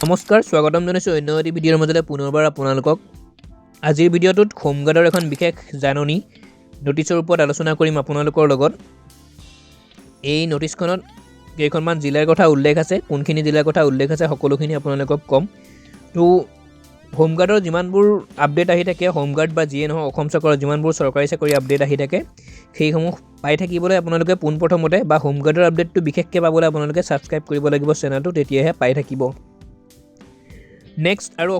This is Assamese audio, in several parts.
নমস্কাৰ স্বাগতম জনাইছোঁ অন্য এটি ভিডিঅ'ৰ মাজতে পুনৰবাৰ আপোনালোকক আজিৰ ভিডিঅ'টোত হোমগাৰ্ডৰ এখন বিশেষ জাননী নটিছৰ ওপৰত আলোচনা কৰিম আপোনালোকৰ লগত এই নটিছখনত কেইখনমান জিলাৰ কথা উল্লেখ আছে কোনখিনি জিলাৰ কথা উল্লেখ আছে সকলোখিনি আপোনালোকক কম তো হোমগাৰ্ডৰ যিমানবোৰ আপডেট আহি থাকে হোমগাৰ্ড বা যিয়ে নহয় অসম চৰকাৰৰ যিমানবোৰ চৰকাৰী চাকৰি আপডেট আহি থাকে সেইসমূহ পাই থাকিবলৈ আপোনালোকে পোনপ্ৰথমতে বা হোমগাৰ্ডৰ আপডেটটো বিশেষকৈ পাবলৈ আপোনালোকে ছাবস্ক্ৰাইব কৰিব লাগিব চেনেলটো তেতিয়াহে পাই থাকিব নেক্সট আৰু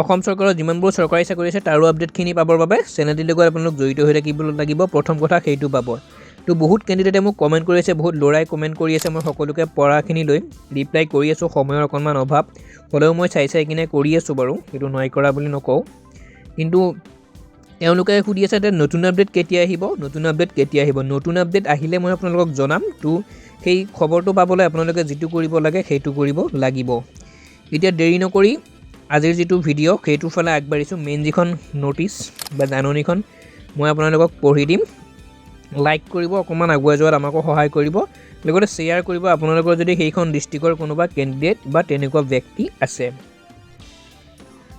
অসম চৰকাৰৰ যিমানবোৰ চৰকাৰী চাকৰি আছে তাৰো আপডেটখিনি পাবৰ বাবে চেনেলটিৰ লগত আপোনালোক জড়িত হৈ থাকিব লাগিব প্ৰথম কথা সেইটো পাব তো বহুত কেণ্ডিডেটে মোক কমেণ্ট কৰি আছে বহুত ল'ৰাই কমেণ্ট কৰি আছে মই সকলোকে পঢ়াখিনি লৈ ৰিপ্লাই কৰি আছোঁ সময়ৰ অকণমান অভাৱ হ'লেও মই চাই কিনে কৰি আছোঁ বাৰু সেইটো নাই কৰা বুলি নকওঁ কিন্তু তেওঁলোকে সুধি আছে যে নতুন আপডেট কেতিয়া আহিব নতুন আপডেট আহিলে মই আপোনালোকক জনাম তো সেই খবৰটো পাবলৈ আপোনালোকে যিটো কৰিব লাগে সেইটো কৰিব লাগিব এতিয়া দেৰি নকৰি আজিৰ যিটো ভিডিঅ' সেইটোৰ ফালে আগবাঢ়িছোঁ মেইন যিখন নটিছ বা জাননীখন মই আপোনালোকক পঢ়ি দিম লাইক কৰিব অকণমান আগুৱাই যোৱাত আমাকো সহায় কৰিব লগতে শ্বেয়াৰ কৰিব আপোনালোকৰ যদি সেইখন ডিষ্ট্ৰিক্টৰ কোনোবা কেণ্ডিডেট বা তেনেকুৱা ব্যক্তি আছে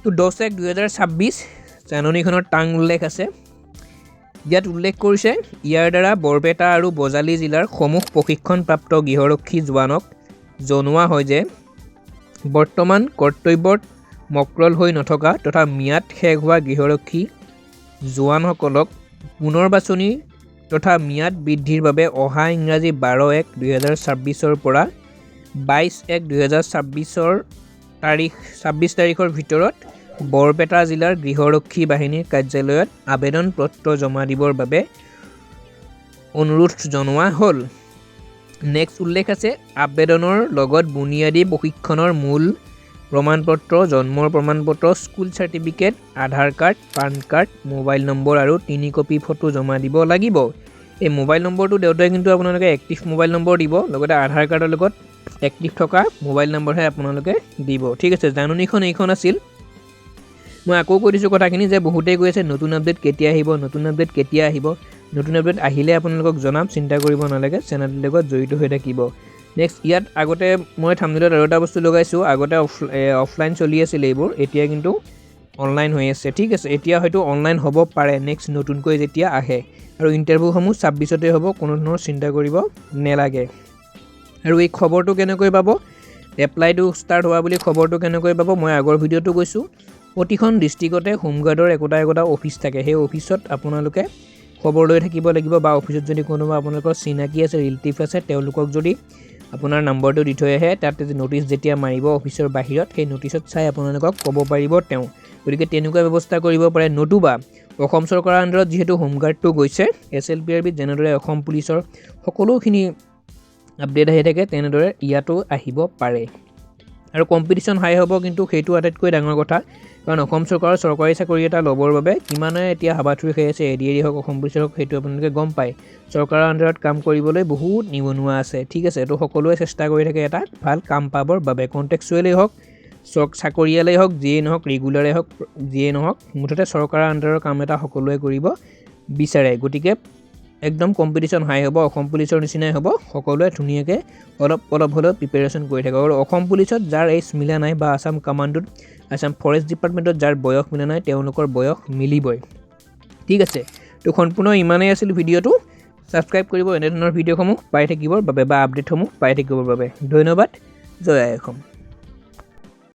তো 10/1/2026 জাননীখনৰ টাং উল্লেখ আছে ইয়াত উল্লেখ কৰিছে ইয়াৰ দ্বাৰা বৰপেটা আৰু বজালী জিলাৰ সমূহ প্ৰশিক্ষণপ্ৰাপ্ত গৃহৰক্ষী জোৱানক জনোৱা হয় যে বৰ্তমান কৰ্তব্যত মক্ৰল হৈ নথকা তথা ম্যাদ শেষ হোৱা গৃহৰক্ষী জোৱানসকলক পুনৰ বাছনি তথা ম্যাদ বৃদ্ধিৰ বাবে অহা ইংৰাজী 12/1/2026 পৰা 22/1/2026 তাৰিখৰ ভিতৰত বৰপেটা জিলাৰ গৃহৰক্ষী বাহিনীৰ কাৰ্যালয়ত আবেদন পত্ৰ জমা দিবৰ বাবে অনুৰোধ জনোৱা হ'ল নেক্সট উল্লেখ আছে আবেদনৰ লগত বুনিয়াদী প্ৰশিক্ষণৰ মূল প্ৰমাণপত্ৰ জন্মৰ প্ৰমাণপত্ৰ school certificate Aadhaar card PAN card mobile number আৰু 3 কপি ফটো জমা দিব লাগিব এই মোবাইল নম্বৰটো দেউতাই কিন্তু আপোনালোকে এক্টিভ মোবাইল নম্বৰ দিব লগতে আধাৰ কাৰ্ডৰ লগত এক্টিভ থকা মোবাইল নম্বৰহে আপোনালোকে দিব ঠিক আছে জাননীখন এইখন আছিল মই আকৌ কৈ দিছোঁ কথাখিনি যে বহুতেই কৈ আছে নতুন আপডেট কেতিয়া আহিব নতুন আপডেট আহিলে আপোনালোকক জনাম চিন্তা কৰিব নালাগে চেনেলটোৰ লগত জড়িত হৈ থাকিব নেক্সট ইয়াত আগতে মই থাম্বনেইলত আৰু এটা বস্তু লগাইছোঁ আগতে অফলাইন চলি আছিল এইবোৰ এতিয়া কিন্তু অনলাইন হৈ আছে ঠিক আছে এতিয়া হয়তো অনলাইন হ'ব পাৰে নেক্সট নতুনকৈ যেতিয়া আহে আৰু ইণ্টাৰভিউসমূহ 26তে হ'ব কোনো ধৰণৰ চিন্তা কৰিব নেলাগে আৰু এই খবৰটো কেনেকৈ পাব এপ্লাইটো ষ্টাৰ্ট হোৱা বুলি খবৰটো কেনেকৈ পাব মই আগৰ ভিডিঅ'টো কৈছোঁ প্ৰতিখন ডিষ্ট্ৰিক্টতে হোমগাৰ্ডৰ একোটা অফিচ থাকে সেই অফিচত আপোনালোকে খবৰ লৈ থাকিব লাগিব বা অফিচত যদি কোনোবা আপোনালোকৰ চিনাকি আছে ৰিলেটিভ আছে তেওঁলোকক যদি আপোনাৰ নম্বৰটো দি থৈ আহে তাতে নটিছ যেতিয়া মাৰিব অফিচৰ বাহিৰত সেই নটিছত চাই আপোনালোকক ক'ব পাৰিব তেওঁ গতিকে তেনেকুৱা ব্যৱস্থা কৰিব পাৰে নতুবা অসম চৰকাৰৰ আণ্ডাৰত যিহেতু হোমগাৰ্ডটো গৈছে SLPRB যেনেদৰে অসম পুলিচৰ সকলোখিনি আপডেট আহি থাকে তেনেদৰে ইয়াতো আহিব পাৰে আৰু কম্পিটিশ্যন হাই হ'ব কিন্তু সেইটো আটাইতকৈ ডাঙৰ কথা কাৰণ অসম চৰকাৰৰ চৰকাৰী চাকৰি এটা ল'বৰ বাবে কিমানে এতিয়া হাবাথুৰি খাই আছে এডি হওক অসম পুলিচৰ হওক সেইটো আপোনালোকে গম পায় চৰকাৰৰ আণ্ডাৰত কাম কৰিবলৈ বহুত নিবনুৱা আছে ঠিক আছে তো সকলোৱে চেষ্টা কৰি থাকে এটা ভাল কাম পাবৰ বাবে কণ্টেক্সুৱেলেই হওক চাকৰিয়ালেই হওক যিয়েই নহওক ৰেগুলাৰেই হওক যিয়েই নহওক মুঠতে চৰকাৰৰ আণ্ডাৰৰ কাম এটা সকলোৱে কৰিব বিচাৰে গতিকে একদম কম্পিটিশ্যন হাই হ'ব অসম পুলিচৰ নিচিনাই হ'ব সকলোৱে ধুনীয়াকৈ অলপ হ'লেও প্ৰিপেৰেশ্যন কৰি থাকে আৰু অসম পুলিচত যাৰ এইজ মিলা নাই বা আছাম কামাণ্ডোত আছাম ফৰেষ্ট ডিপাৰ্টমেণ্টত যাৰ বয়স মিলা নাই তেওঁলোকৰ বয়স মিলিবই ঠিক আছে তো সম্পূৰ্ণ ইমানেই আছিল ভিডিঅ'টো ছাবস্ক্ৰাইব কৰিব এনেধৰণৰ ভিডিঅ'সমূহ পাই থাকিবৰ বাবে বা আপডেটসমূহ পাই থাকিবৰ বাবে ধন্যবাদ জয় আই অসম